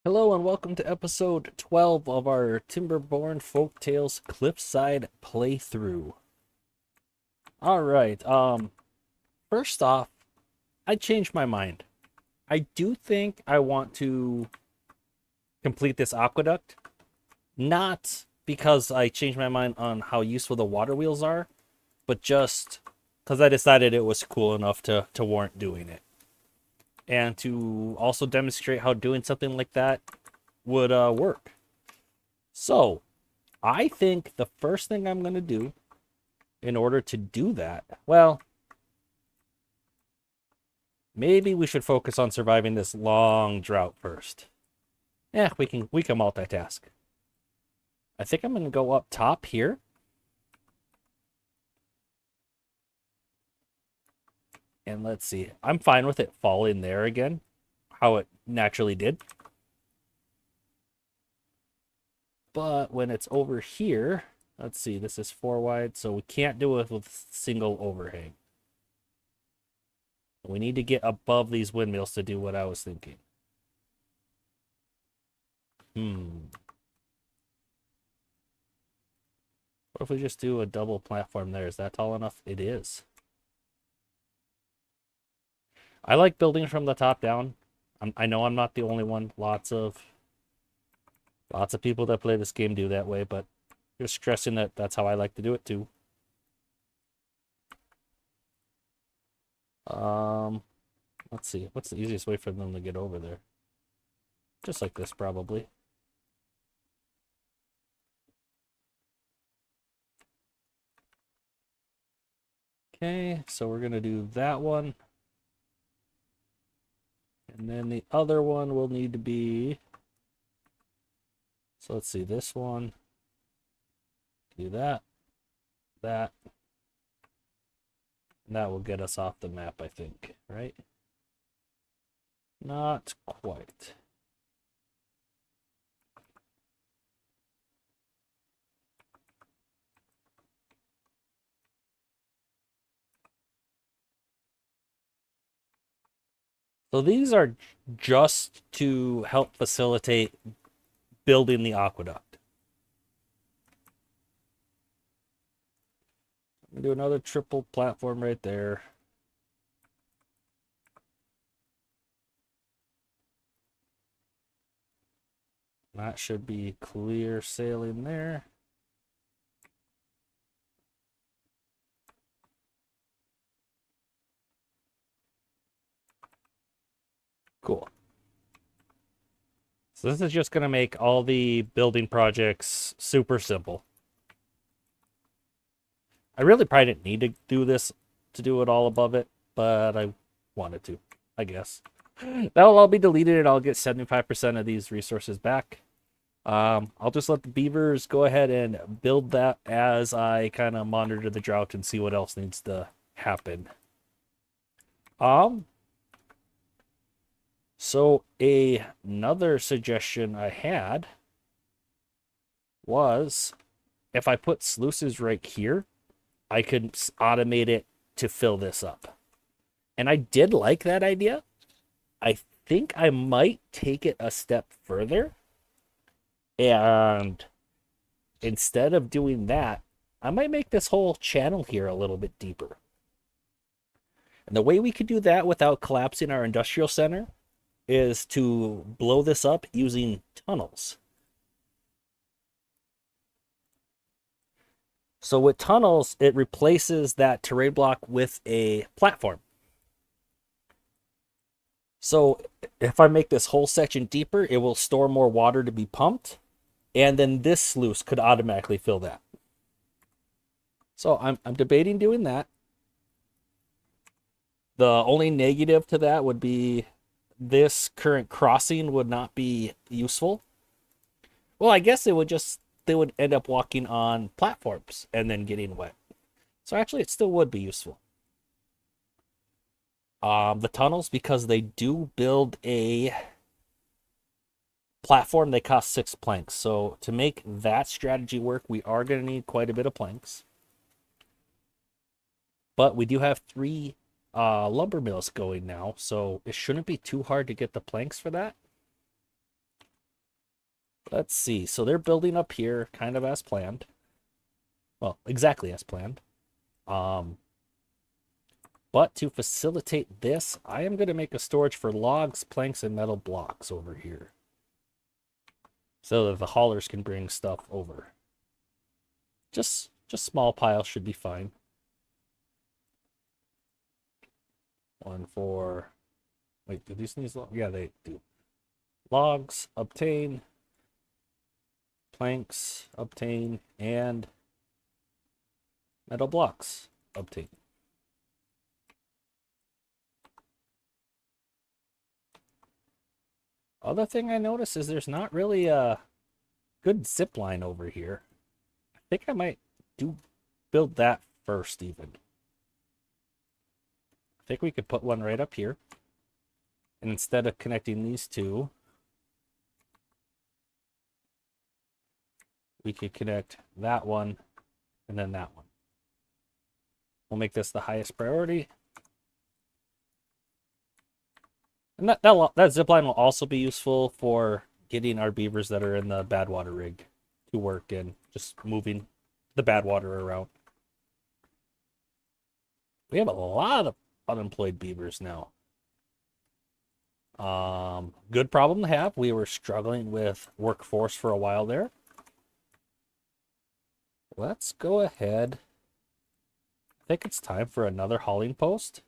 Hello and welcome to episode 12 of our Timberborn Folktails Cliffside playthrough. Alright, first off, I changed my mind. I do think I want to complete this aqueduct, not because I changed my mind on how useful the water wheels are, but just because I decided it was cool enough to warrant doing it. And to also demonstrate how doing something like that would work. So, I think the first thing I'm going to do in order to do that, well, maybe we should focus on surviving this long drought first. Yeah, we can multitask. I think I'm going to go up top here. And let's see. I'm fine with it falling there again, how it naturally did. But when it's over here, let's see, this is 4 wide, so we can't do it with single overhang. We need to get above these windmills to do what I was thinking. What if we just do a double platform there? Is that tall enough? It is. I like building from the top down. I know I'm not the only one. Lots of people that play this game do that way, but just stressing that that's how I like to do it too. Let's see. What's the easiest way for them to get over there? Just like this, probably. Okay, so we're going to do that one. And then the other one will need to be... So let's see, this one. Do that. That. And that will get us off the map, I think, right? Not quite. So these are just to help facilitate building the aqueduct. I'm gonna do another triple platform right there. That should be clear sailing there. Cool. So this is just going to make all the building projects super simple. I really probably didn't need to do this to do it all above it, but I wanted to, I guess. That'll all be deleted and I'll get 75% of these resources back. I'll just let the beavers go ahead and build that as I kind of monitor the drought and see what else needs to happen. So another suggestion I had was if I put sluices right here, I could automate it to fill this up. And I did like that idea. I think I might take it a step further. And instead of doing that, I might make this whole channel here a little bit deeper. And the way we could do that without collapsing our industrial center is to blow this up using tunnels. So with tunnels, it replaces that terrain block with a platform. So if I make this whole section deeper, it will store more water to be pumped. And then this sluice could automatically fill that. So I'm debating doing that. The only negative to that would be this current crossing would not be useful. Well, I guess they would end up walking on platforms and then getting wet. So actually it still would be useful. The tunnels, because they do build a platform, they cost 6 planks. So to make that strategy work, we are going to need quite a bit of planks. But we do have 3 lumber mills going now, so it shouldn't be too hard to get the planks for that. Let's see. So they're building up here kind of as planned. Well, exactly as planned. But to facilitate this, I am going to make a storage for logs, planks, and metal blocks over here. So that the haulers can bring stuff over. Just small piles should be fine. One for... Wait, do these need logs? Yeah, they do. Logs, obtain. Planks, obtain. And metal blocks, obtain. Other thing I noticed is there's not really a good zip line over here. I think I might build that first even. I think we could put one right up here. And instead of connecting these two, we could connect that one and then that one. We'll make this the highest priority. And that zip line will also be useful for getting our beavers that are in the bad water rig to work and just moving the bad water around. We have a lot of unemployed beavers now. Good problem to have. We were struggling with workforce for a while there. Let's go ahead. I think it's time for another hauling post.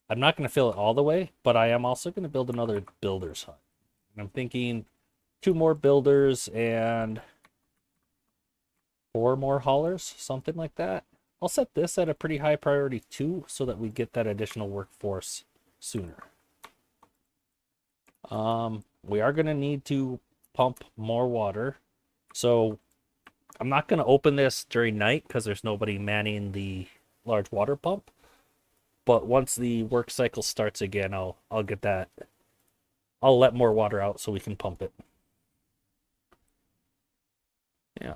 I'm not going to fill it all the way, but I am also going to build another builder's hut. And I'm thinking 2 more builders and 4 more haulers, something like that. I'll set this at a pretty high priority too, so that we get that additional workforce sooner. We are going to need to pump more water. So I'm not going to open this during night because there's nobody manning the large water pump. But once the work cycle starts again, I'll get that. I'll let more water out so we can pump it. Yeah.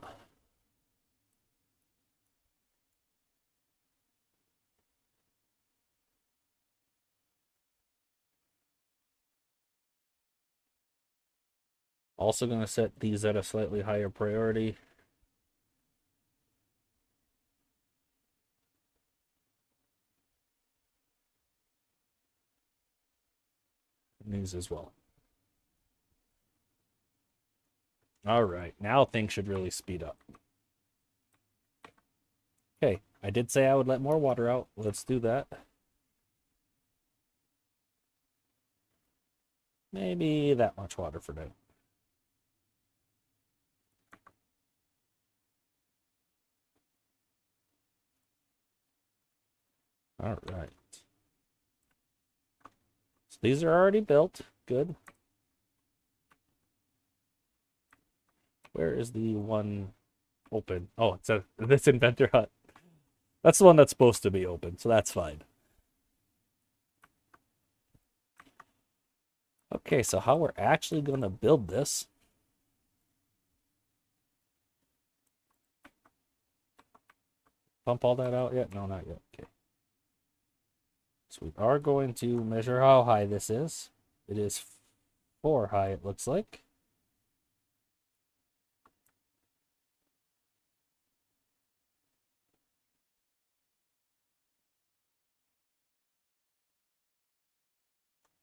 Also going to set these at a slightly higher priority. And these as well. All right, now things should really speed up. Okay, I did say I would let more water out. Let's do that. Maybe that much water for now. All right. So these are already built. Good. Where is the one open? Oh, it's this inventor hut. That's the one that's supposed to be open, so that's fine. Okay, so how we're actually going to build this. Pump all that out yet? No, not yet. Okay. So we are going to measure how high this is. It is 4 high, it looks like.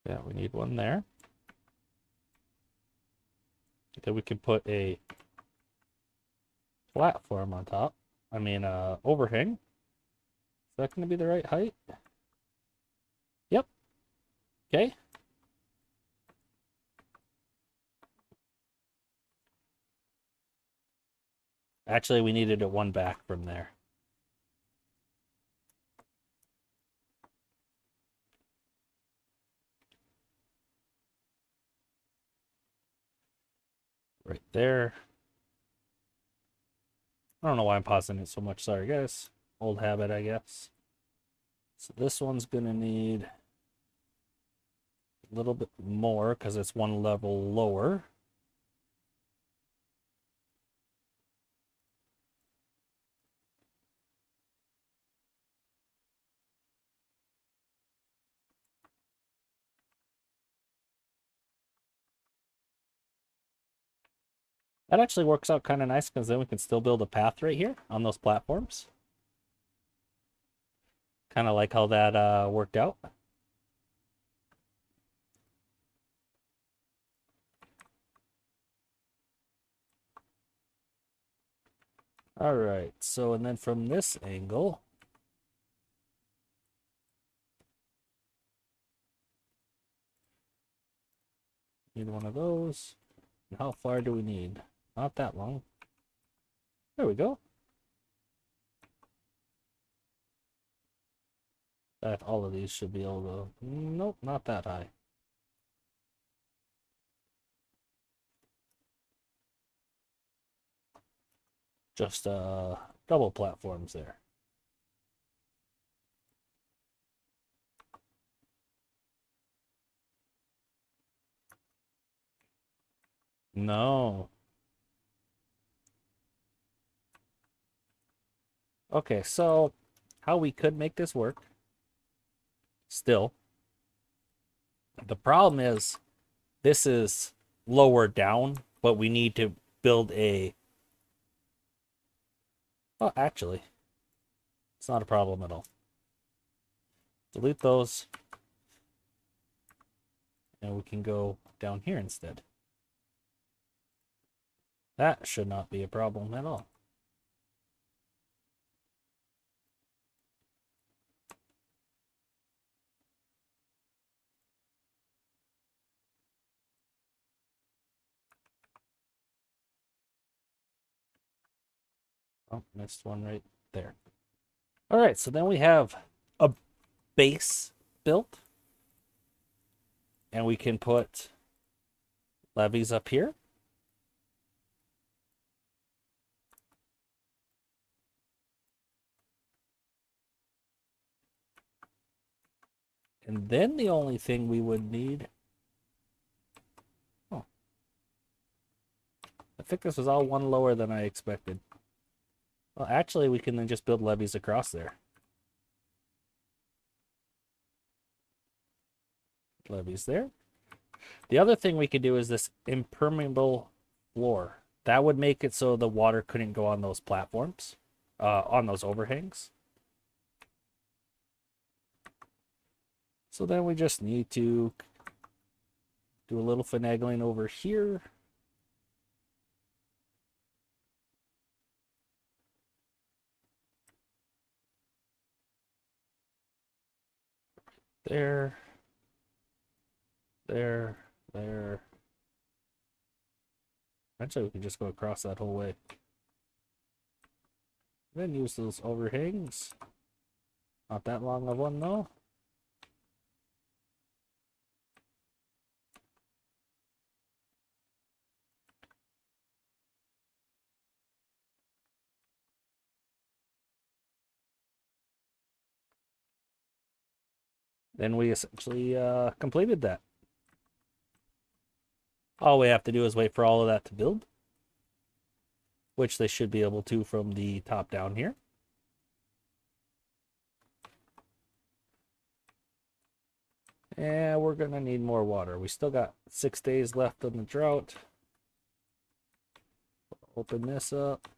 Yeah, we need one there. Then we can put a platform on top. I mean, overhang. Is that going to be the right height? Yep. Okay. Actually, we needed it one back from there. Right there. I don't know why I'm pausing it so much. Sorry, guys. Old habit, I guess. So this one's going to need a little bit more because it's one level lower. That actually works out kind of nice because then we can still build a path right here on those platforms. Kind of like how that worked out. All right, so and then from this angle, need one of those. And how far do we need? Not that long. There we go. That all of these should be able to. Nope, not that high. Just double platforms there. No. Okay, so how we could make this work still. The problem is this is lower down, but we need to build a. Oh, actually, it's not a problem at all. Delete those. And we can go down here instead. That should not be a problem at all. Oh, missed one right there. All right, so then we have a base built. And we can put levees up here. And then the only thing we would need. Oh. I think this was all one lower than I expected. Well, actually, we can then just build levees across there. Levees there. The other thing we could do is this impermeable floor. That would make it so the water couldn't go on those platforms, on those overhangs. So then we just need to do a little finagling over here. There. There. Actually, we can just go across that whole way. Then use those overhangs. Not that long of one, though. Then we essentially completed that. All we have to do is wait for all of that to build, which they should be able to from the top down here. And we're going to need more water. We still got 6 days left on the drought. Open this up.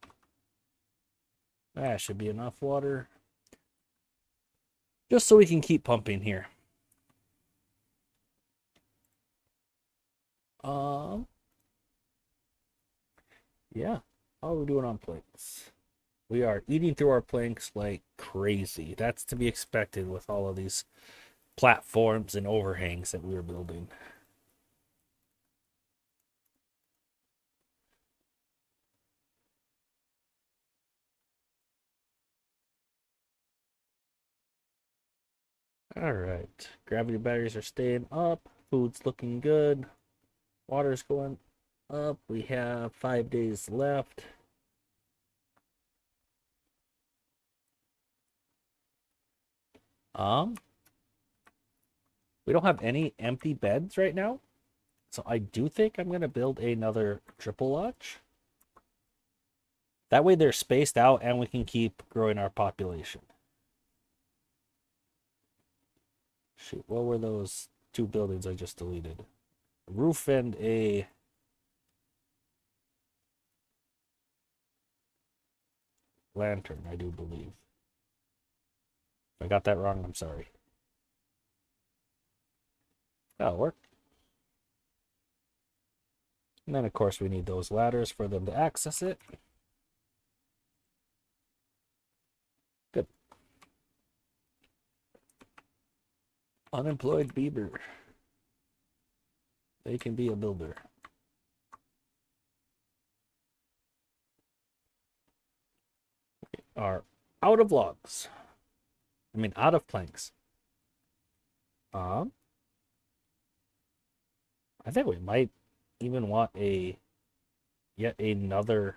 That should be enough water. Just so we can keep pumping here. Yeah. How are we doing on planks? We are eating through our planks like crazy. That's to be expected with all of these platforms and overhangs that we were building. All right. Gravity batteries are staying up. Food's looking good. Water's going up. We have 5 days left. We don't have any empty beds right now. So I do think I'm going to build another triple lodge. That way they're spaced out and we can keep growing our population. Shoot, what were those 2 buildings I just deleted? A roof and a lantern, I do believe. If I got that wrong, I'm sorry. That'll work. And then, of course, we need those ladders for them to access it. Good. Unemployed beaver. They can be a builder. We are out of logs. I mean, out of planks. I think we might even want yet another.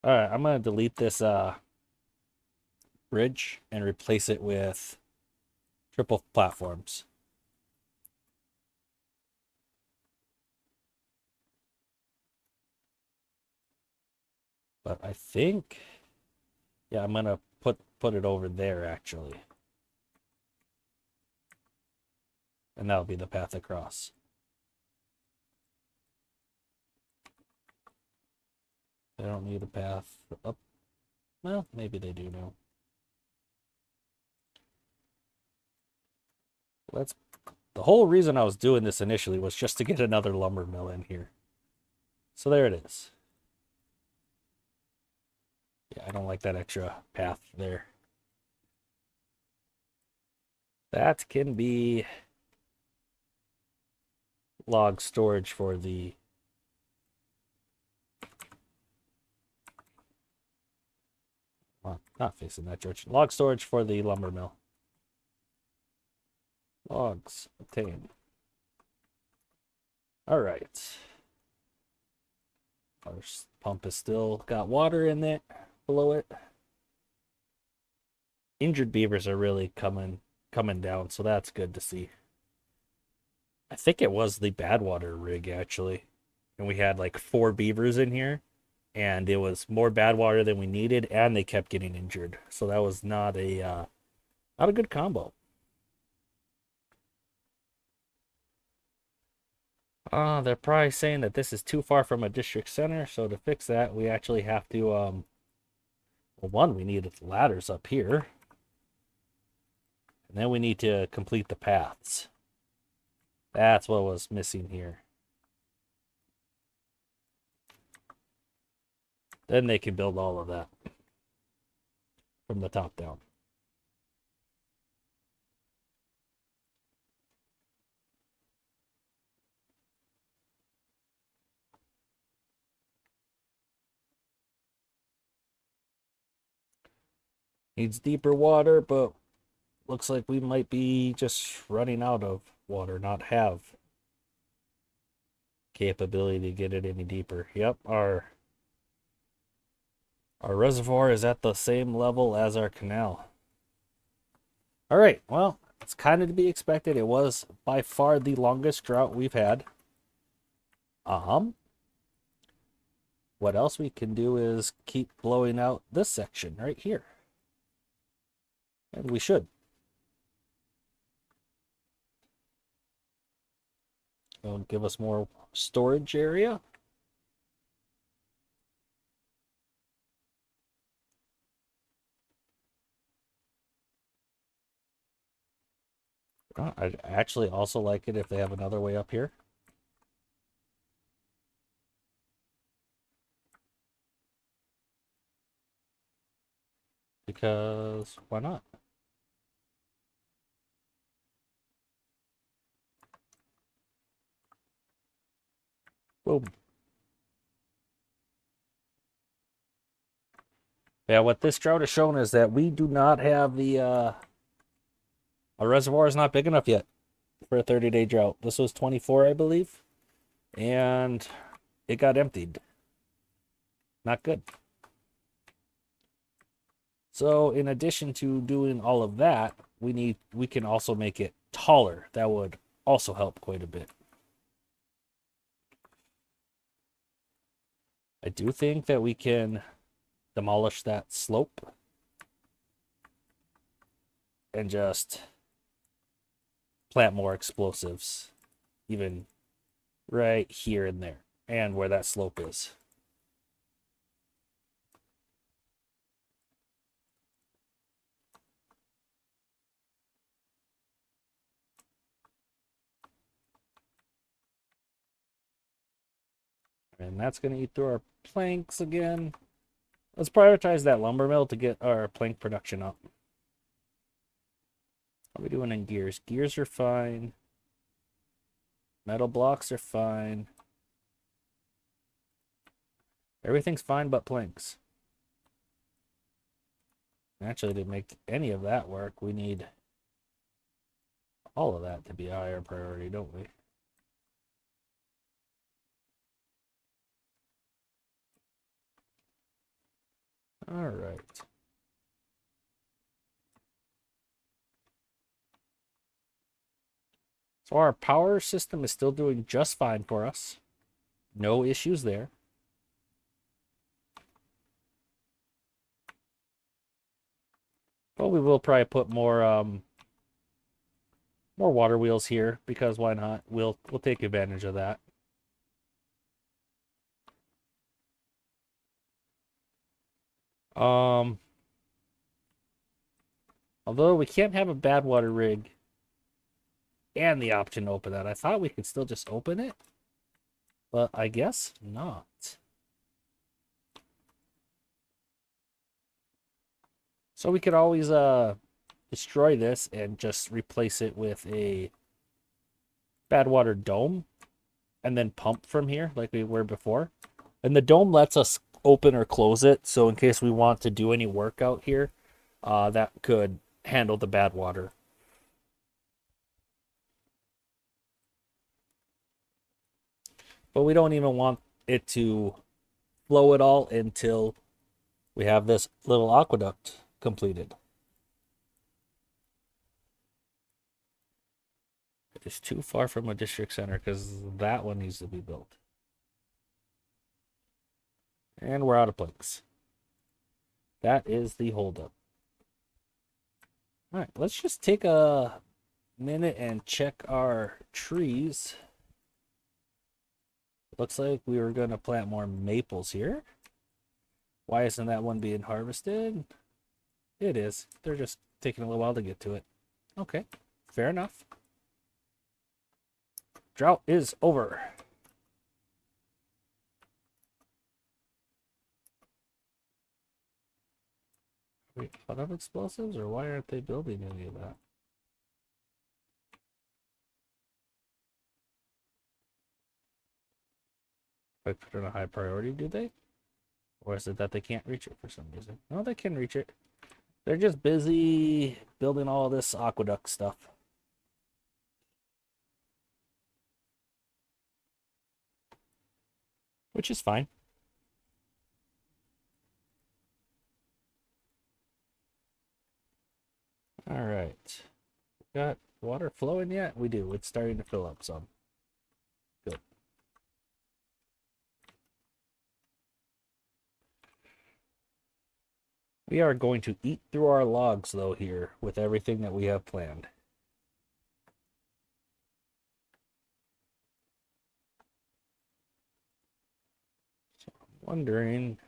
All right, I'm gonna delete this bridge and replace it with triple platforms. But I think, yeah, I'm gonna put it over there actually, and that'll be the path across. They don't need a path up. Well, maybe they do now. The whole reason I was doing this initially was just to get another lumber mill in here. So there it is. Yeah, I don't like that extra path there. That can be log storage for the... Well, not facing that direction. Log storage for the lumber mill. Logs obtained. All right. Our pump has still got water in it, below it. Injured beavers are really coming down, so that's good to see. I think it was the bad water rig actually, and we had like 4 beavers in here, and it was more bad water than we needed, and they kept getting injured. So that was not a good combo. They're probably saying that this is too far from a district center, so to fix that, we actually have to, well, one, we need ladders up here, and then we need to complete the paths. That's what was missing here. Then they can build all of that from the top down. Needs deeper water, but looks like we might be just running out of water, not have capability to get it any deeper. Yep, our reservoir is at the same level as our canal. All right, well, it's kind of to be expected. It was by far the longest drought we've had. What else we can do is keep blowing out this section right here. And we should. It'll give us more storage area. I'd actually also like it if they have another way up here. Because why not? Boom. Yeah, what this drought has shown is that we do not have the our reservoir is not big enough yet for a 30-day drought. This was 24, I believe, and it got emptied. Not good. So in addition to doing all of that, we can also make it taller. That would also help quite a bit. I do think that we can demolish that slope and just plant more explosives, even right here and there, and where that slope is. that's going to eat through our planks again. Let's prioritize that lumber mill to get our plank production up. How are we doing in gears? Gears are fine. Metal blocks are fine. Everything's fine but planks. Actually, to make any of that work, we need all of that to be a higher priority, don't we? All right. So our power system is still doing just fine for us. No issues there. But we will probably put more water wheels here because why not? We'll take advantage of that. Although we can't have a bad water rig and the option to open that. I thought we could still just open it, but I guess not. So we could always destroy this and just replace it with a bad water dome and then pump from here like we were before. And the dome lets us open or close it, so in case we want to do any work out here, that could handle the bad water. But we don't even want it to flow at all until we have this little aqueduct completed. It is too far from a district center because that one needs to be built. And we're out of planks. That is the holdup. All right, let's just take a minute and check our trees. Looks like we were going to plant more maples here. Why isn't that one being harvested? It is. They're just taking a little while to get to it. Okay, fair enough. Drought is over. Wait, out of explosives, or why aren't they building any of that? I put it on a high priority, do they? Or is it that they can't reach it for some reason? No, they can reach it. They're just busy building all this aqueduct stuff. Which is fine. All right. Got water flowing yet? We do. It's starting to fill up some. Good. We are going to eat through our logs, though, here with everything that we have planned. So I'm wondering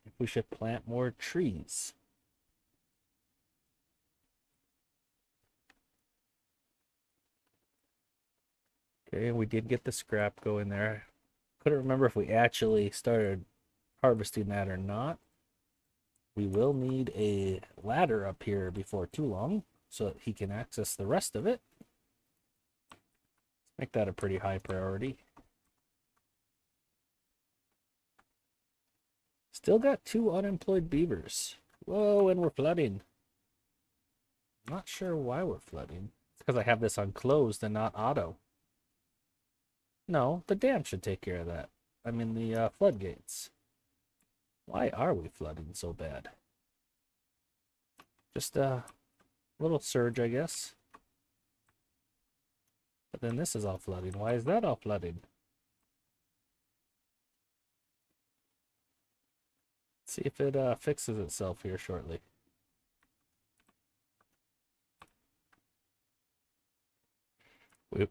if we should plant more trees. Okay, we did get the scrap going there. Couldn't remember if we actually started harvesting that or not. We will need a ladder up here before too long so that he can access the rest of it. Let's make that a pretty high priority. Still got 2 unemployed beavers. Whoa, and we're flooding. I'm not sure why we're flooding. It's because I have this on closed and not auto. No, the dam should take care of that. I mean the floodgates. Why are we flooding so bad? Just a little surge, I guess. But then this is all flooding. Why is that all flooding? Let's see if it fixes itself here shortly.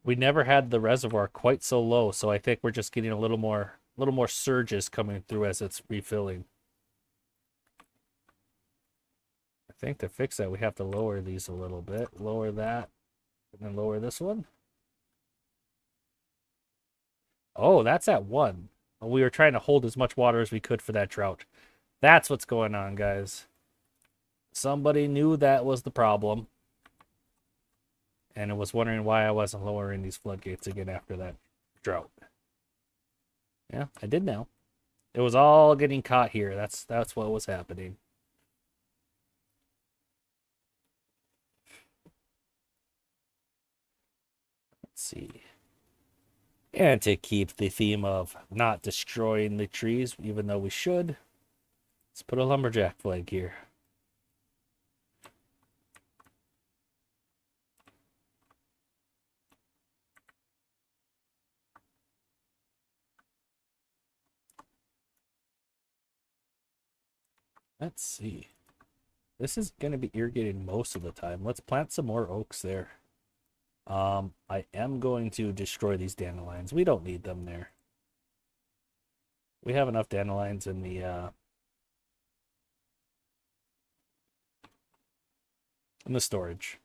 We never had the reservoir quite so low, so I think we're just getting a little more surges coming through as it's refilling. I think to fix that we have to lower these a little bit. Lower that, and then lower this one. Oh, that's at 1. We were trying to hold as much water as we could for that drought. That's what's going on, guys. Somebody knew that was the problem, and it was wondering why I wasn't lowering these floodgates again after that drought. Yeah, I did know. It was all getting caught here. That's what was happening. Let's see. And to keep the theme of not destroying the trees, even though we should, let's put a lumberjack flag here. Let's see. This is going to be irrigated most of the time. Let's plant some more oaks there. I am going to destroy these dandelions. We don't need them there. We have enough dandelions in the storage.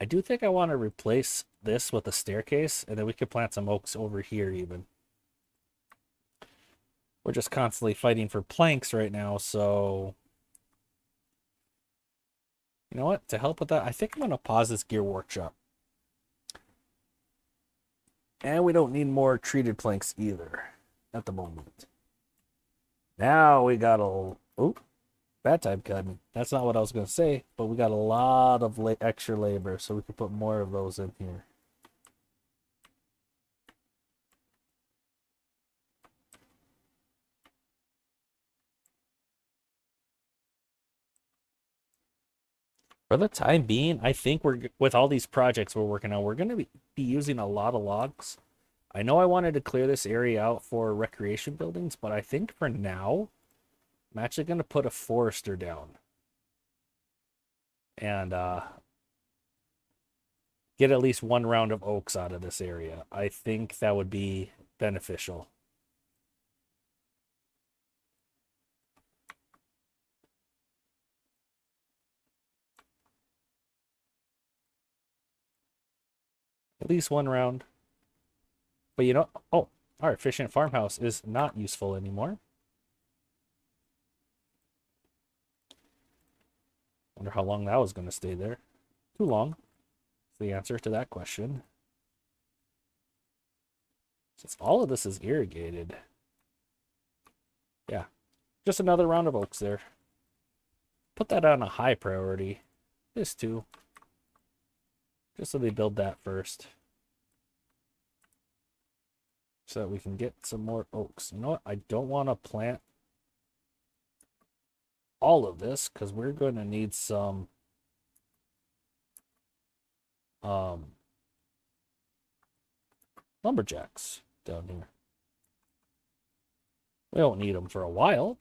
I do think I want to replace this with a staircase, and then we could plant some oaks over here even. We're just constantly fighting for planks right now, so... You know what? To help with that, I think I'm going to pause this gear workshop. And we don't need more treated planks either at the moment. Now we got a... Oop. Bad time cutting. That's not what I was going to say, but we got a lot of extra labor, so we could put more of those in here. For the time being, I think with all these projects we're working on, we're going to be using a lot of logs. I know I wanted to clear this area out for recreation buildings, but I think for now, I'm actually going to put a forester down. And get at least one round of oaks out of this area. I think that would be beneficial. At least one round. But you know, oh, our efficient farmhouse is not useful anymore. Wonder how long that was going to stay there. Too long. The answer to that question. Since all of this is irrigated. Yeah, just another round of oaks there. Put that on a high priority. This too. Just so they build that first. So that we can get some more oaks. You know what? I don't want to plant all of this because we're going to need some lumberjacks down here. We don't need them for a while.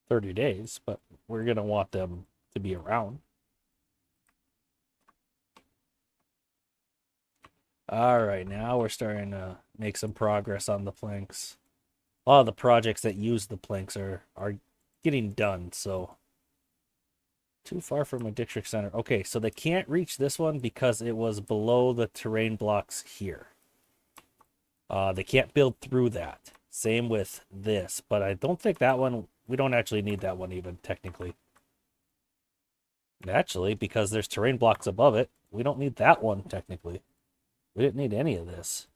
30 days, but we're going to want them to be around. All right, now we're starting to make some progress on the planks. A lot of the projects that use the planks are getting done, so too far from a district center. Okay, so they can't reach this one because it was below the terrain blocks here. They can't build through that. Same with this, but I don't think that one, we don't actually need that one even, technically. Actually, because there's terrain blocks above it, we don't need that one, technically. We didn't need any of this.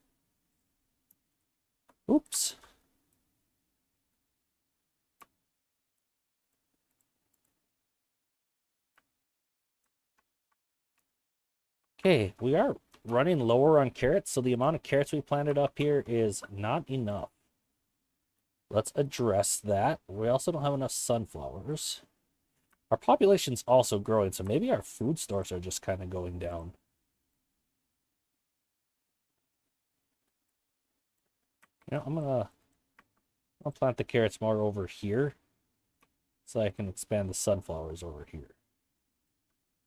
Oops. Okay, we are running lower on carrots, so the amount of carrots we planted up here is not enough. Let's address that. We also don't have enough sunflowers. Our population's also growing, so maybe our food stores are just kind of going down. You know, I'm gonna plant the carrots more over here so I can expand the sunflowers over here.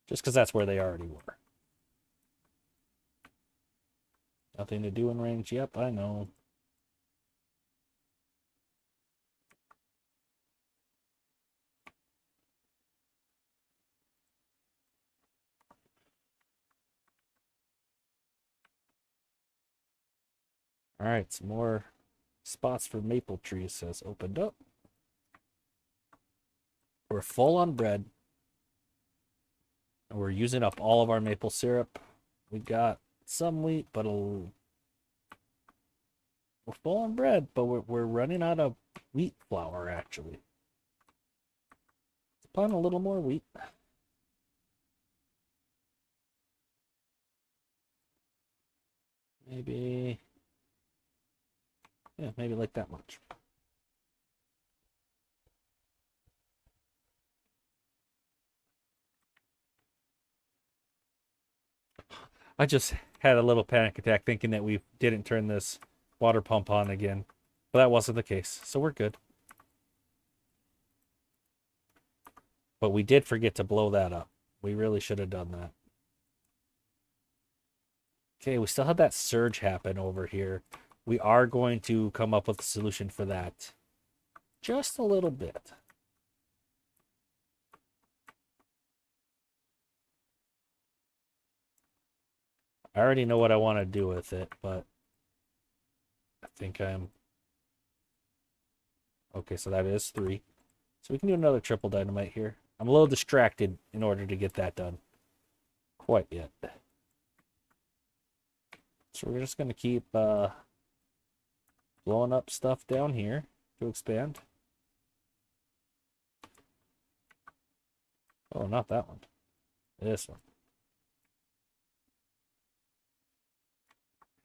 Just because that's where they already were. Nothing to do in range. Yep, I know. All right, some more spots for maple trees has opened up. We're full on bread. And we're using up all of our maple syrup. We got some wheat, but we're full on bread, but we're running out of wheat flour, actually. Let's put in a little more wheat. Maybe, yeah, maybe like that much. I just had a little panic attack thinking that we didn't turn this water pump on again, but that wasn't the case, so we're good. But we did forget to blow that up. We really should have done that. Okay, we still had that surge happen over here. We are going to come up with a solution for that. Just a little bit. I already know what I want to do with it, but I think I'm... Okay, so that is 3. So we can do another triple dynamite here. I'm a little distracted in order to get that done. Quite yet. So we're just going to keep blowing up stuff down here to expand. Oh, not that one. This one.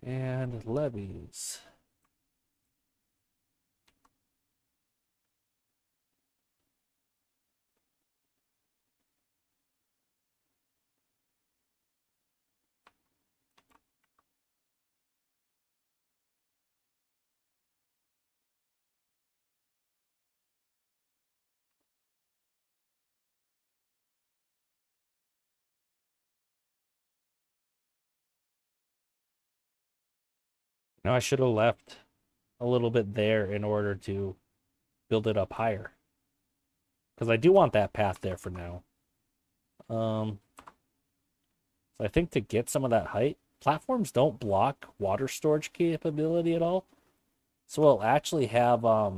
And levees. Now I should have left a little bit there in order to build it up higher. Because I do want that path there for now. So I think to get some of that height, platforms don't block water storage capability at all. So we'll actually have a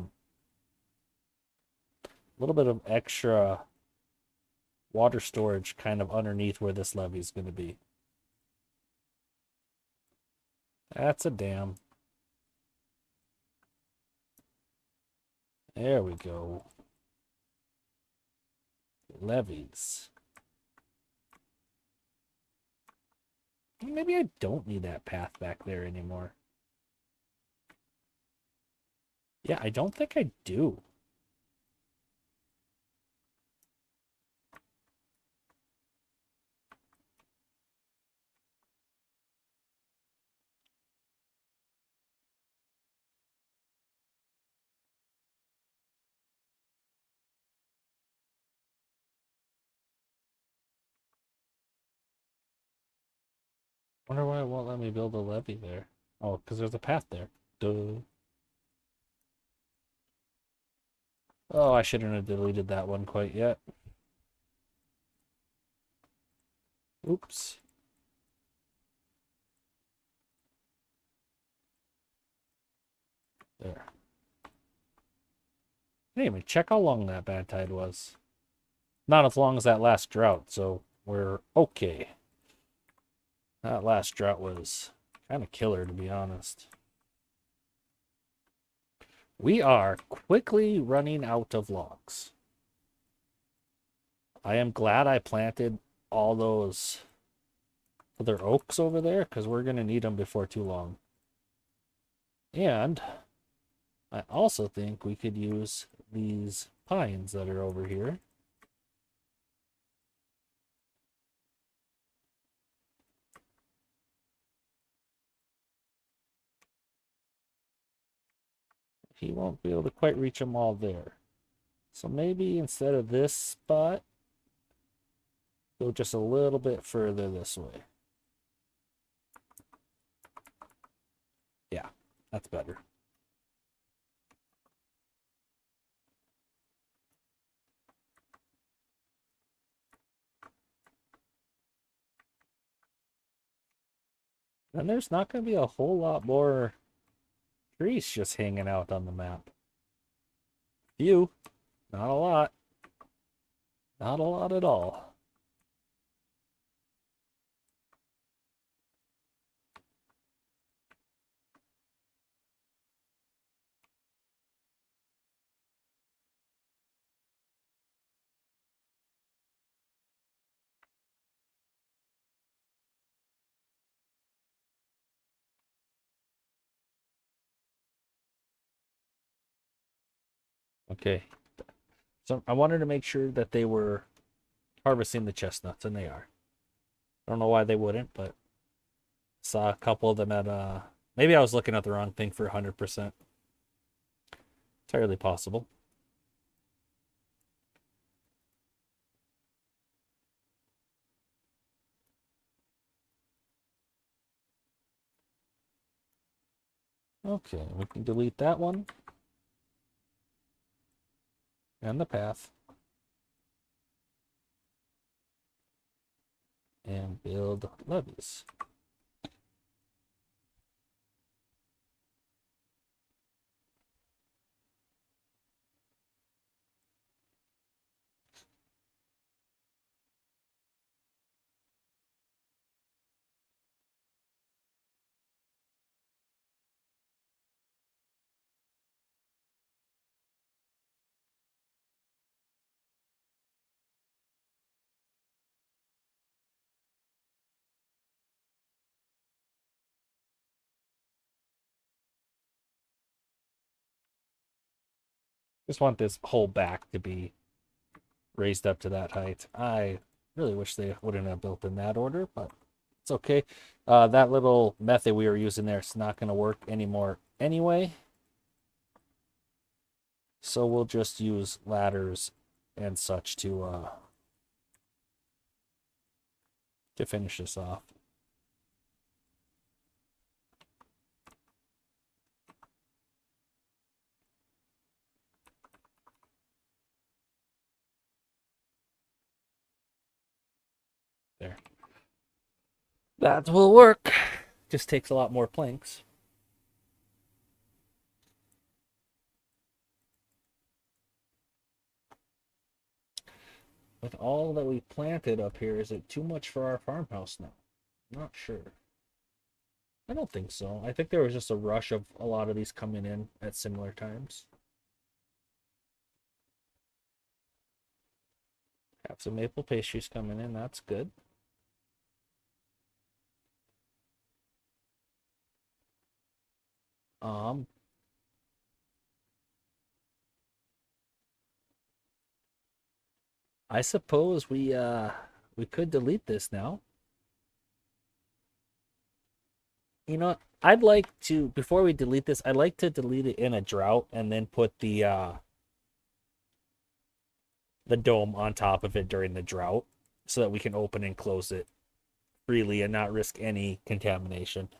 little bit of extra water storage kind of underneath where this levee is going to be. That's a dam. There we go. Levees. Maybe I don't need that path back there anymore. Yeah, I don't think I do. Wonder why it won't let me build a levee there. Oh, because there's a path there. Duh. Oh, I shouldn't have deleted that one quite yet. Oops. There. Anyway, check how long that bad tide was. Not as long as that last drought, so we're okay. That last drought was kind of killer, to be honest. We are quickly running out of logs. I am glad I planted all those other oaks over there, because we're going to need them before too long. And I also think we could use these pines that are over here. He won't be able to quite reach them all there. So maybe instead of this spot, go just a little bit further this way. Yeah, that's better. And there's not going to be a whole lot more trees just hanging out on the map. Few. Not a lot. Not a lot at all. Okay. So I wanted to make sure that they were harvesting the chestnuts, and they are. I don't know why they wouldn't, but saw a couple of them at maybe I was looking at the wrong thing for 100%. Entirely possible. Okay, we can delete that one. And the path. And build levees. Just want this whole back to be raised up to that height. I really wish they wouldn't have built in that order, but it's okay. That little method we were using there is not going to work anymore anyway. So we'll just use ladders and such to finish this off. There. That will work. Just takes a lot more planks. With all that we planted up here, is it too much for our farmhouse now? Not sure. I don't think so. I think there was just a rush of a lot of these coming in at similar times. Have some maple pastries coming in. That's good. Um, I suppose we could delete this now. You know what? I'd like to, before we delete this, I'd like to delete it in a drought and then put the dome on top of it during the drought so that we can open and close it freely and not risk any contamination.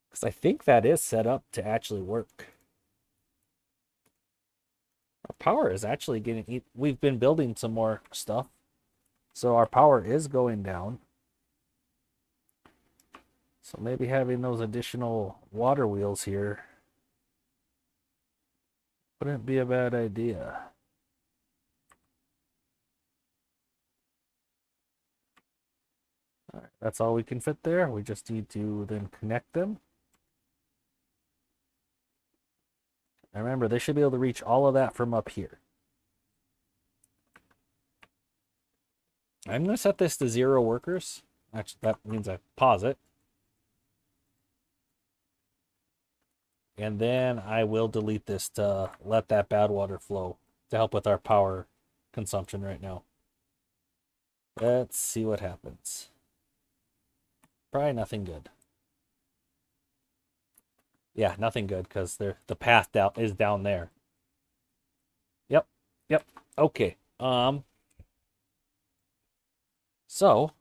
Because I think that is set up to actually work. Our power is actually getting, we've been building some more stuff, so our power is going down. So maybe having those additional water wheels here wouldn't be a bad idea. All right, that's all we can fit there. We just need to then connect them. And remember, they should be able to reach all of that from up here. I'm going to set this to 0 workers. Actually, that means I pause it. And then I will delete this to let that bad water flow to help with our power consumption right now. Let's see what happens. Probably nothing good. Yeah, nothing good because the path down is down there. Yep. Okay. So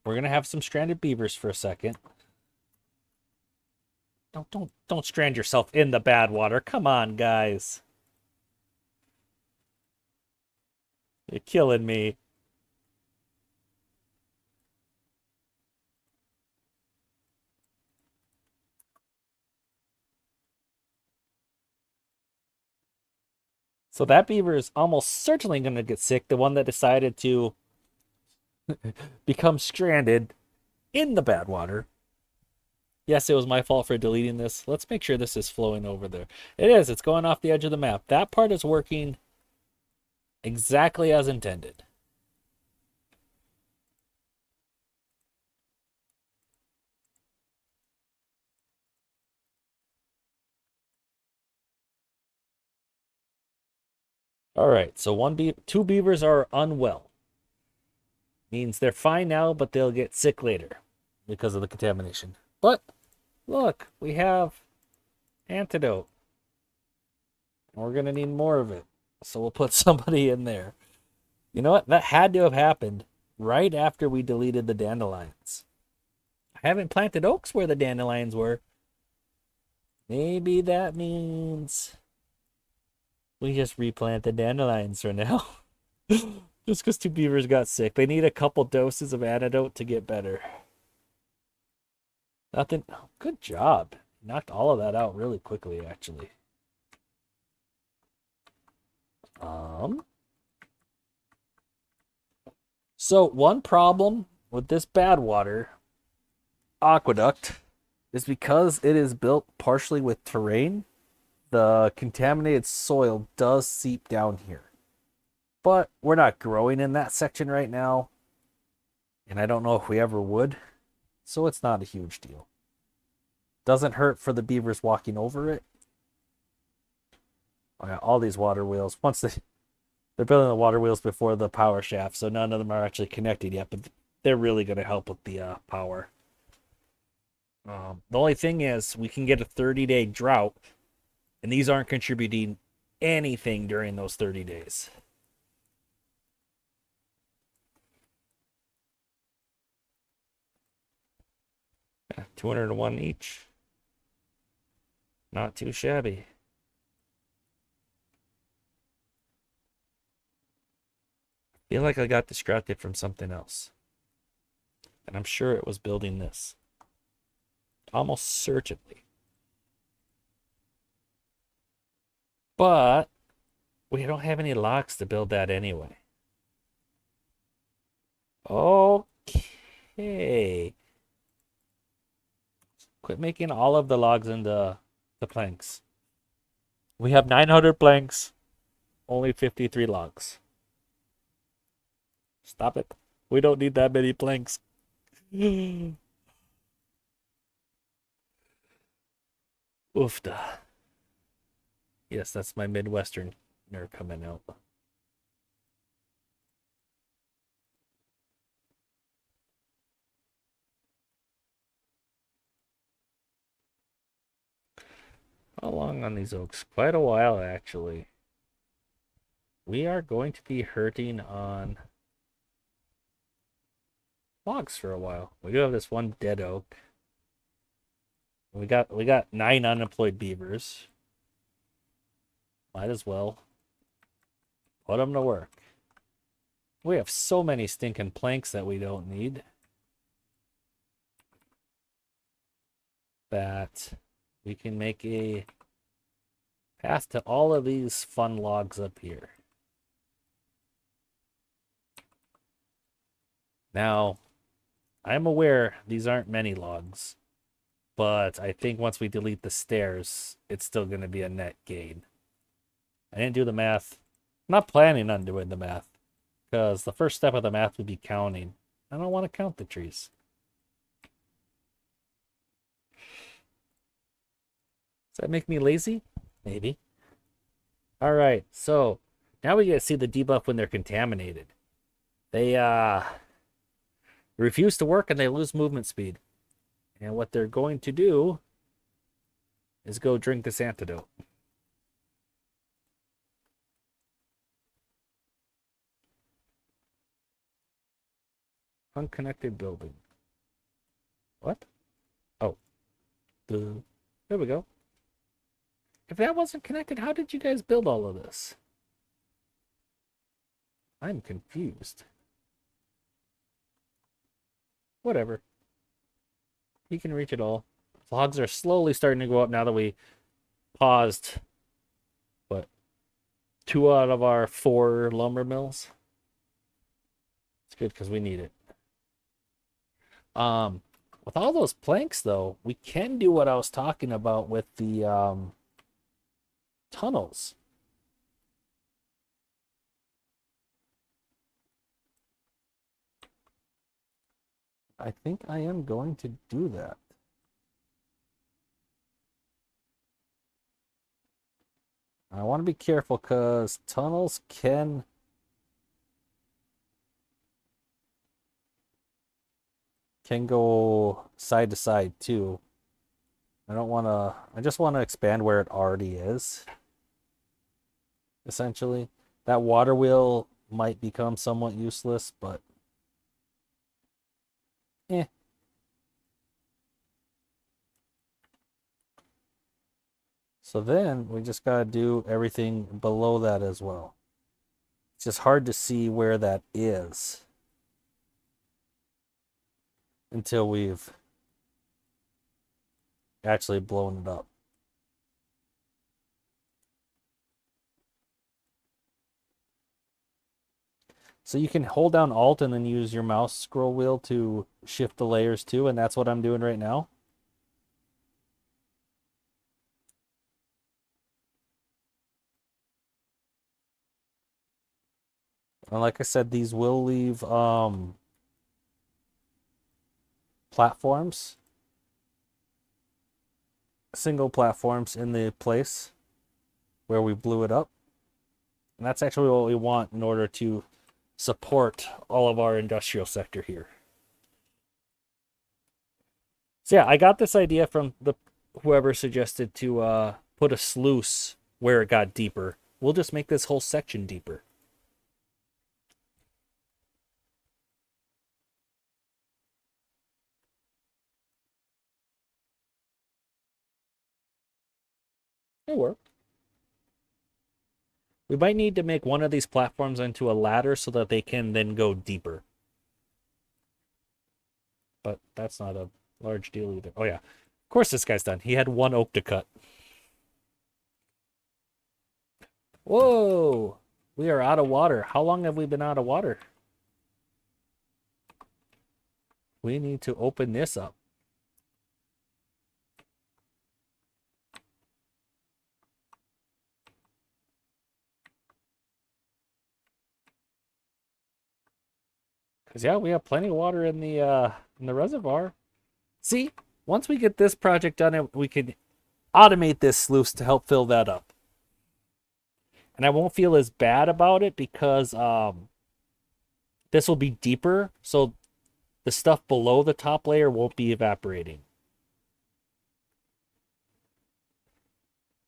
we're gonna have some stranded beavers for a second. Don't strand yourself in the bad water. Come on, guys. You're killing me. So that beaver is almost certainly going to get sick. The one that decided to become stranded in the bad water. Yes, it was my fault for deleting this. Let's make sure this is flowing over there. It is. It's going off the edge of the map. That part is working exactly as intended. All right, so two beavers are unwell. Means they're fine now, but they'll get sick later because of the contamination. But look, we have antidote. We're going to need more of it. So we'll put somebody in there. You know what? That had to have happened right after we deleted the dandelions. I haven't planted oaks where the dandelions were. Maybe that means we just replant the dandelions for now. Just because two beavers got sick. They need a couple doses of antidote to get better. Nothing. Oh, good job. Knocked all of that out really quickly, actually. So one problem with this bad water aqueduct is because it is built partially with terrain, the contaminated soil does seep down here. But we're not growing in that section right now, and I don't know if we ever would, so it's not a huge deal. Doesn't hurt for the beavers walking over it. Oh yeah, all these water wheels, once they're building the water wheels before the power shaft, so none of them are actually connected yet, but they're really going to help with the power. The only thing is we can get a 30-day drought, and these aren't contributing anything during those 30 days. Yeah, 201 each. Not too shabby. I feel like I got distracted from something else. And I'm sure it was building this. Almost certainly. But we don't have any logs to build that anyway. Okay. Quit making all of the logs into the planks. We have 900 planks, only 53 logs. Stop it. We don't need that many planks. Oofda. Yes, that's my Midwesterner coming out. How long on these oaks? Quite a while, actually. We are going to be hurting on logs for a while. We do have this one dead oak. We got 9 unemployed beavers. Might as well put them to work. We have so many stinking planks that we don't need. That we can make a path to all of these fun logs up here. Now, I'm aware these aren't many logs, but I think once we delete the stairs, it's still going to be a net gain. I didn't do the math. I'm not planning on doing the math, because the first step of the math would be counting. I don't want to count the trees. Does that make me lazy? Maybe. All right, so now we get to see the debuff when they're contaminated. They refuse to work and they lose movement speed. And what they're going to do is go drink this antidote. Unconnected building. What? Oh. There we go. If that wasn't connected, how did you guys build all of this? I'm confused. Whatever. You can reach it all. Logs are slowly starting to go up now that we paused. But 2 out of our 4 lumber mills. It's good because we need it. With all those planks, though, we can do what I was talking about with the tunnels. I think I am going to do that. I want to be careful because tunnels can go side to side too. I don't want to, I just want to expand where it already is. Essentially, that water wheel might become somewhat useless, but eh. So then we just got to do everything below that as well. It's just hard to see where that is until we've actually blown it up. So you can hold down Alt and then use your mouse scroll wheel to shift the layers too, and that's what I'm doing right now. And like I said, these will leave platforms, single platforms in the place where we blew it up. And that's actually what we want in order to support all of our industrial sector here. So yeah, I got this idea from the whoever suggested to put a sluice where it got deeper. We'll just make this whole section deeper. It'll work. We might need to make one of these platforms into a ladder so that they can then go deeper. But that's not a large deal either. Oh yeah. Of course this guy's done. He had 1 oak to cut. Whoa! We are out of water. How long have we been out of water? We need to open this up. Because yeah, we have plenty of water in the reservoir. See, once we get this project done, we can automate this sluice to help fill that up. And I won't feel as bad about it because this will be deeper, so the stuff below the top layer won't be evaporating.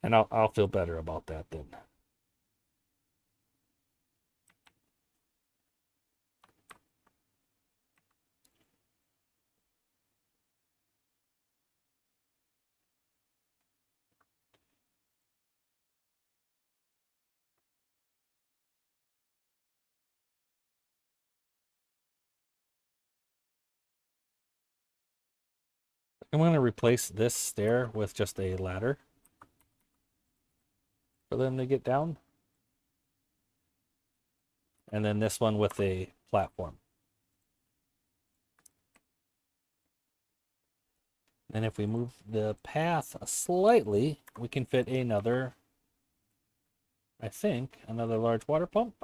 And I'll feel better about that then. I'm going to replace this stair with just a ladder for them to get down. And then this one with a platform. And if we move the path slightly, we can fit another, I think, another large water pump.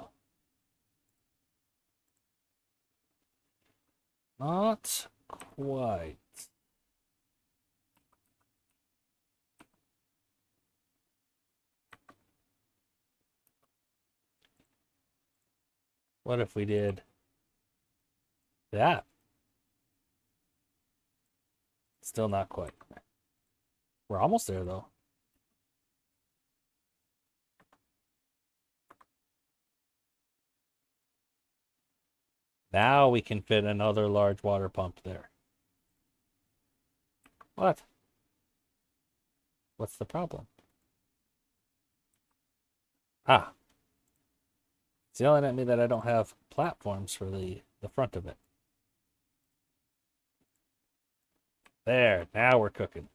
Not quite. What if we did that? Still not quite. We're almost there, though. Now we can fit another large water pump there. What? What's the problem? Ah. It's yelling at me that I don't have platforms for the front of it. There, now we're cooking.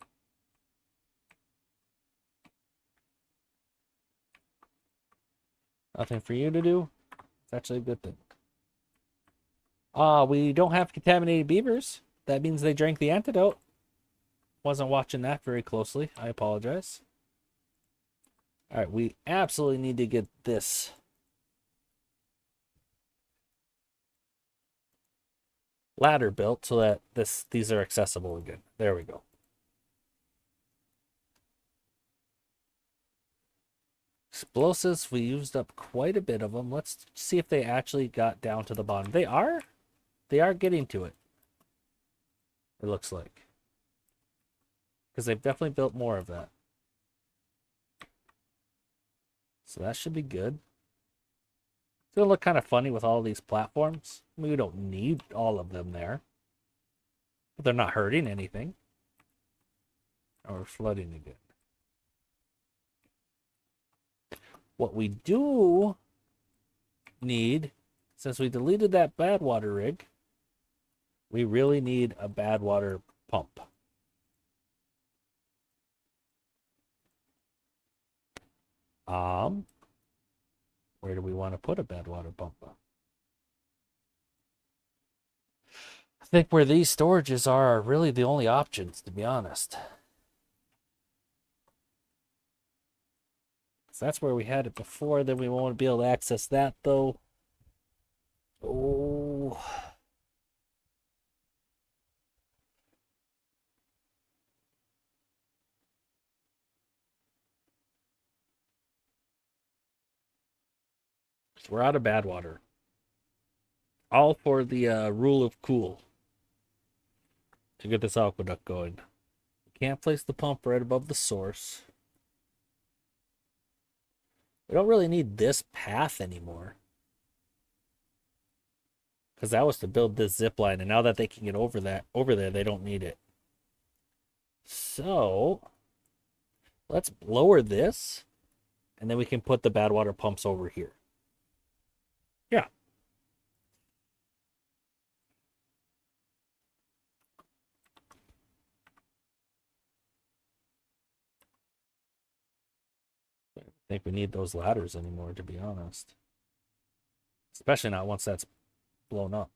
Nothing for you to do. It's actually a good thing. We don't have contaminated beavers. That means they drank the antidote. Wasn't watching that very closely. I apologize. All right, we absolutely need to get this ladder built so that these are accessible again. There we go. Explosives, we used up quite a bit of them. Let's see if they actually got down to the bottom. They are getting to it. It looks like. Because they've definitely built more of that. So that should be good. It's going to look kind of funny with all these platforms. I mean, we don't need all of them there. But they're not hurting anything. Or flooding again. What we do need, since we deleted that bad water rig, we really need a bad water pump. Where do we want to put a bad water pump? I think where these storages are really the only options, to be honest. So that's where we had it before. Then we won't be able to access that, though. Oh. We're out of bad water. All for the rule of cool. To get this aqueduct going. We can't place the pump right above the source. We don't really need this path anymore. Because that was to build this zip line, and now that they can get over there, they don't need it. So let's lower this, and then we can put the bad water pumps over here. Yeah. I don't think we need those ladders anymore, to be honest. Especially not once that's blown up.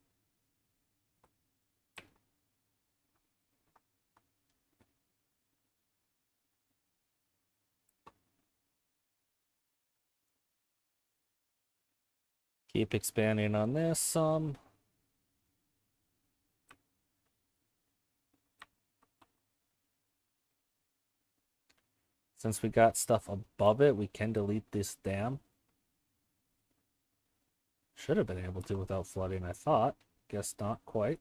Keep expanding on this some. Since we got stuff above it, we can delete this dam. Should have been able to without flooding, I thought. Guess not quite.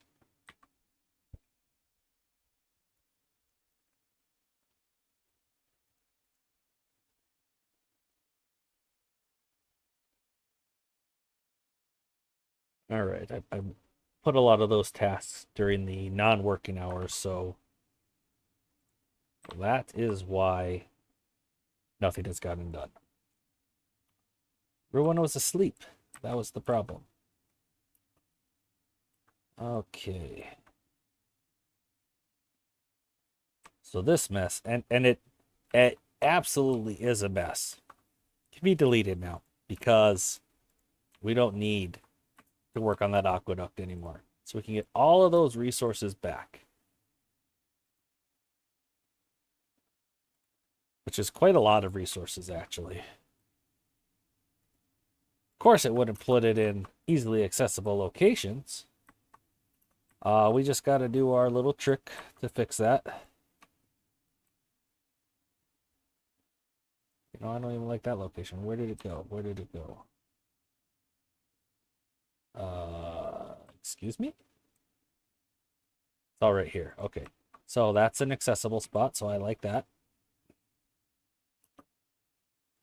All right, I put a lot of those tasks during the non-working hours, so that is why nothing has gotten done. Everyone was asleep. That was the problem. Okay. So this mess, and it absolutely is a mess. Can be deleted now because we don't need to work on that aqueduct anymore. So we can get all of those resources back. Which is quite a lot of resources, actually. Of course, it wouldn't put it in easily accessible locations. We just got to do our little trick to fix that. You know, I don't even like that location. Where did it go? Where did it go? Excuse me? It's all right here. Okay. So that's an accessible spot, so I like that.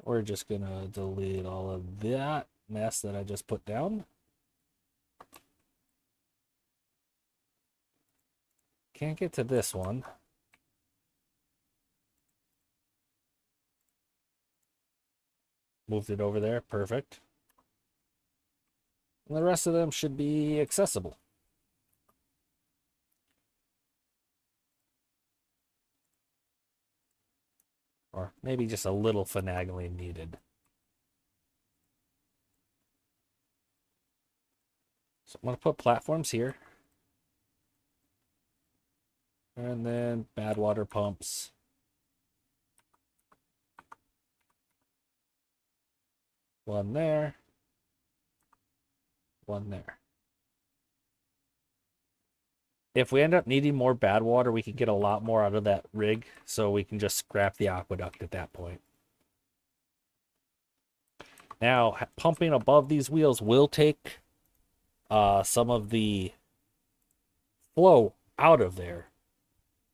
We're just gonna delete all of that mess that I just put down. Can't get to this one. Moved it over there. Perfect. And the rest of them should be accessible. Or maybe just a little finagling needed. So I'm going to put platforms here. And then bad water pumps. One there. One there. If we end up needing more bad water, we can get a lot more out of that rig, so we can just scrap the aqueduct at that point. Now, pumping above these wheels will take some of the flow out of there.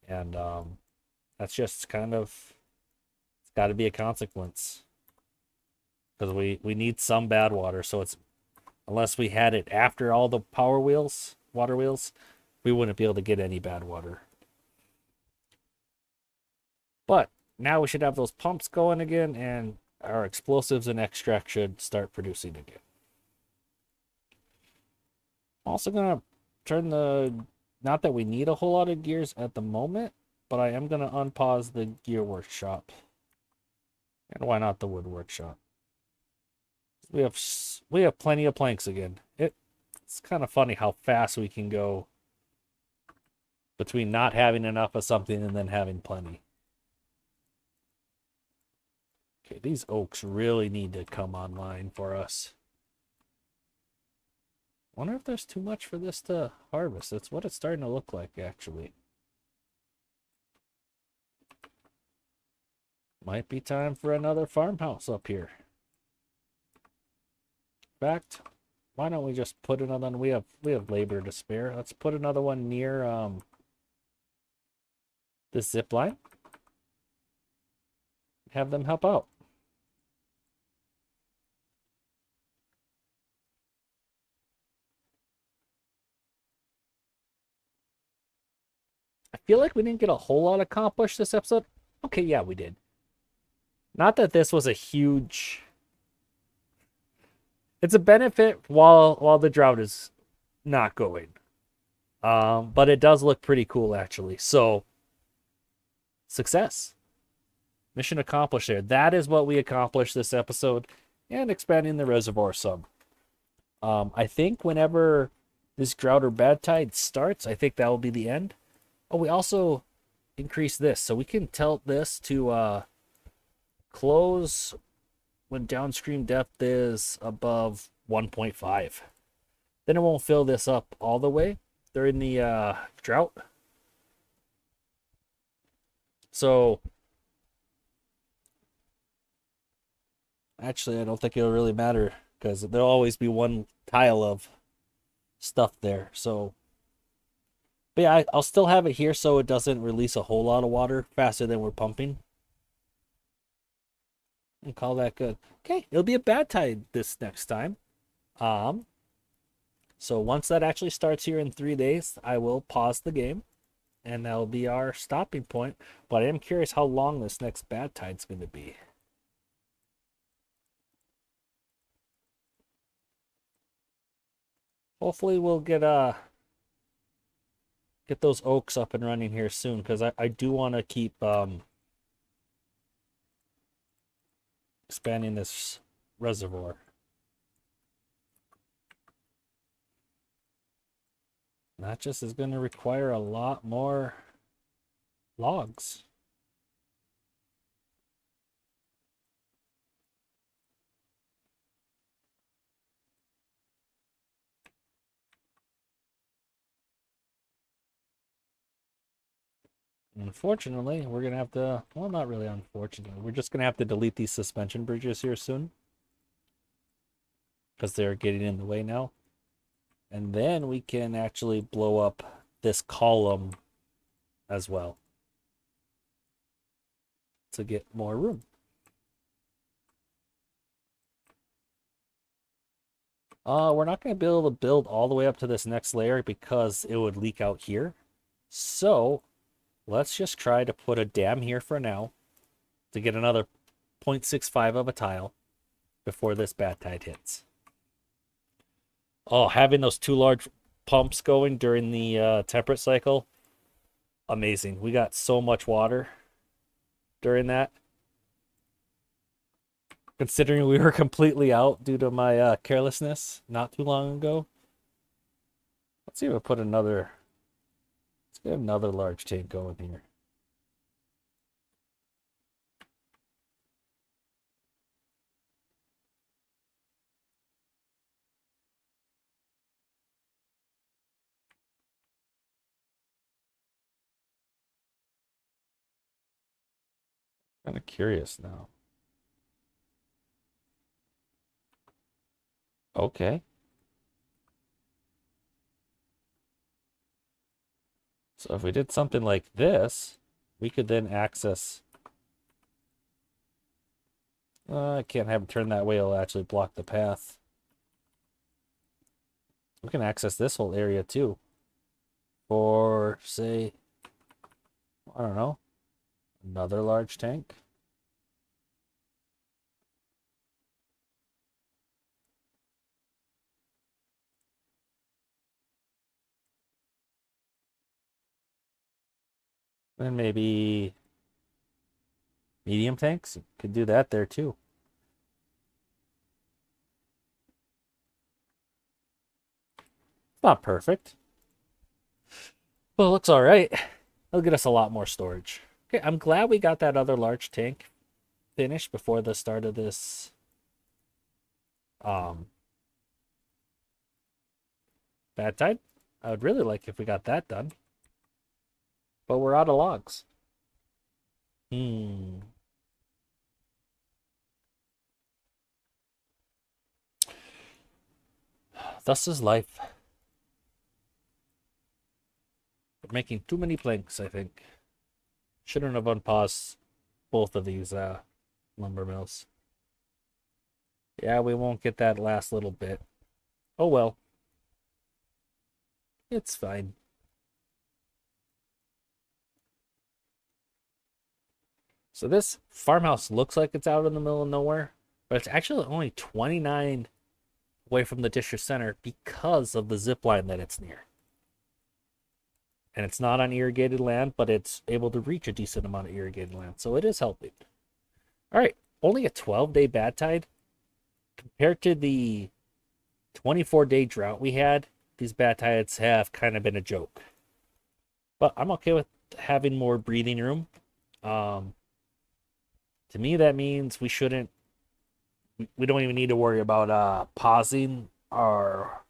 And that's just kind of, it's got to be a consequence. Because we need some bad water, so it's, unless we had it after all the power wheels, water wheels, we wouldn't be able to get any bad water. But now we should have those pumps going again, and our explosives and extract should start producing again. I'm also going to turn the, not that we need a whole lot of gears at the moment, but I am going to unpause the gear workshop. And why not the wood workshop? We have plenty of planks again. It's kind of funny how fast we can go between not having enough of something and then having plenty. Okay, these oaks really need to come online for us. Wonder if there's too much for this to harvest. That's what it's starting to look like, actually. Might be time for another farmhouse up here. In fact, why don't we just put another one? We have labor to spare. Let's put another one near this zip line. Have them help out. I feel like we didn't get a whole lot accomplished this episode. Okay, yeah, we did. Not that this was a huge... It's a benefit while the drought is not going. But it does look pretty cool, actually. So, success. Mission accomplished there. That is what we accomplished this episode. And expanding the reservoir some. I think whenever this drought or bad tide starts, I think that will be the end. Oh, we also increase this. So we can tilt this to close when downstream depth is above 1.5. Then it won't fill this up all the way during the drought. So, actually, I don't think it'll really matter because there'll always be one tile of stuff there. So, but yeah, I'll still have it here so it doesn't release a whole lot of water faster than we're pumping. And call that good. Okay, it'll be a bad tide this next time. So once that actually starts here in 3 days, I will pause the game. And that'll be our stopping point. But I am curious how long this next bad tide's going to be. Hopefully we'll get those oaks up and running here soon, because I do want to keep expanding this reservoir. That just is going to require a lot more logs. Unfortunately, we're going to have to, well, not really unfortunately, we're just going to have to delete these suspension bridges here soon. Because they're getting in the way now. And then we can actually blow up this column as well. To get more room. We're not going to be able to build all the way up to this next layer because it would leak out here. So, let's just try to put a dam here for now to get another 0.65 of a tile before this bad tide hits. Oh, having those 2 large pumps going during the temperate cycle, amazing. We got so much water during that. Considering we were completely out due to my carelessness not too long ago. Let's see if I put another. Let's get another large tank going here. Kind of curious now. Okay. So if we did something like this, we could then access. I can't have it turn that way. It'll actually block the path. We can access this whole area too. For, say, I don't know, another large tank. And maybe medium tanks. Could do that there too. Not perfect. Well, it looks all right. It'll get us a lot more storage. Okay, I'm glad we got that other large tank finished before the start of this bad tide. I would really like if we got that done. But we're out of logs. Thus is life. We're making too many planks, I think. Shouldn't have unpaused both of these lumber mills. Yeah, we won't get that last little bit. Oh well. It's fine. So this farmhouse looks like it's out in the middle of nowhere, but it's actually only 29 away from the district center because of the zip line that it's near. And it's not on irrigated land, but it's able to reach a decent amount of irrigated land, so it is helping. All right, only a 12-day bad tide. Compared to the 24-day drought we had, these bad tides have kind of been a joke. But I'm okay with having more breathing room. To me, that means we don't even need to worry about pausing our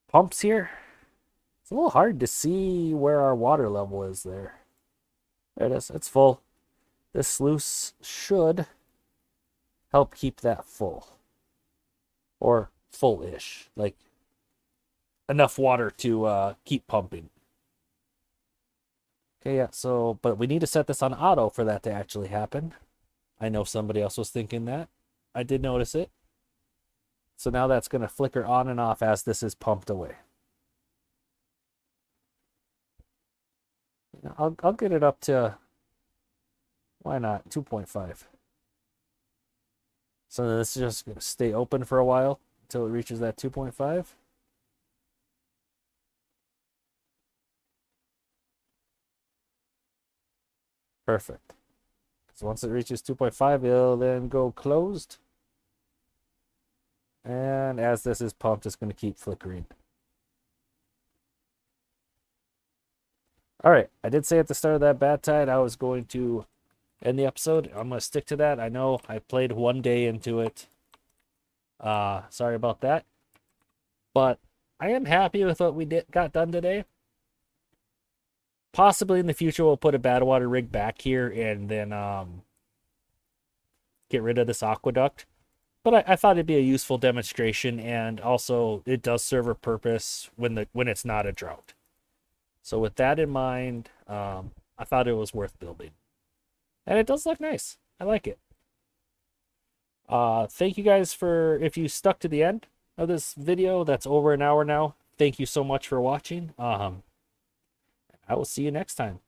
pumps here. It's a little hard to see where our water level is there. There it is. It's full. This sluice should help keep that full. Or full-ish. Like enough water to keep pumping. Okay, yeah, so, but we need to set this on auto for that to actually happen. I know somebody else was thinking that. I did notice it. So now that's going to flicker on and off as this is pumped away. I'll get it up to, why not, 2.5. So this is just going to stay open for a while until it reaches that 2.5. Perfect. So once it reaches 2.5, it'll then go closed. And as this is pumped, it's going to keep flickering. All right, I did say at the start of that bad tide I was going to end the episode. I'm going to stick to that. I know I played one day into it. Sorry about that. But I am happy with what we got done today. Possibly in the future we'll put a bad water rig back here and then get rid of this aqueduct. But I thought it'd be a useful demonstration, and also it does serve a purpose when it's not a drought. So with that in mind, I thought it was worth building. And it does look nice. I like it. Thank you guys if you stuck to the end of this video. That's over an hour now. Thank you so much for watching. I will see you next time.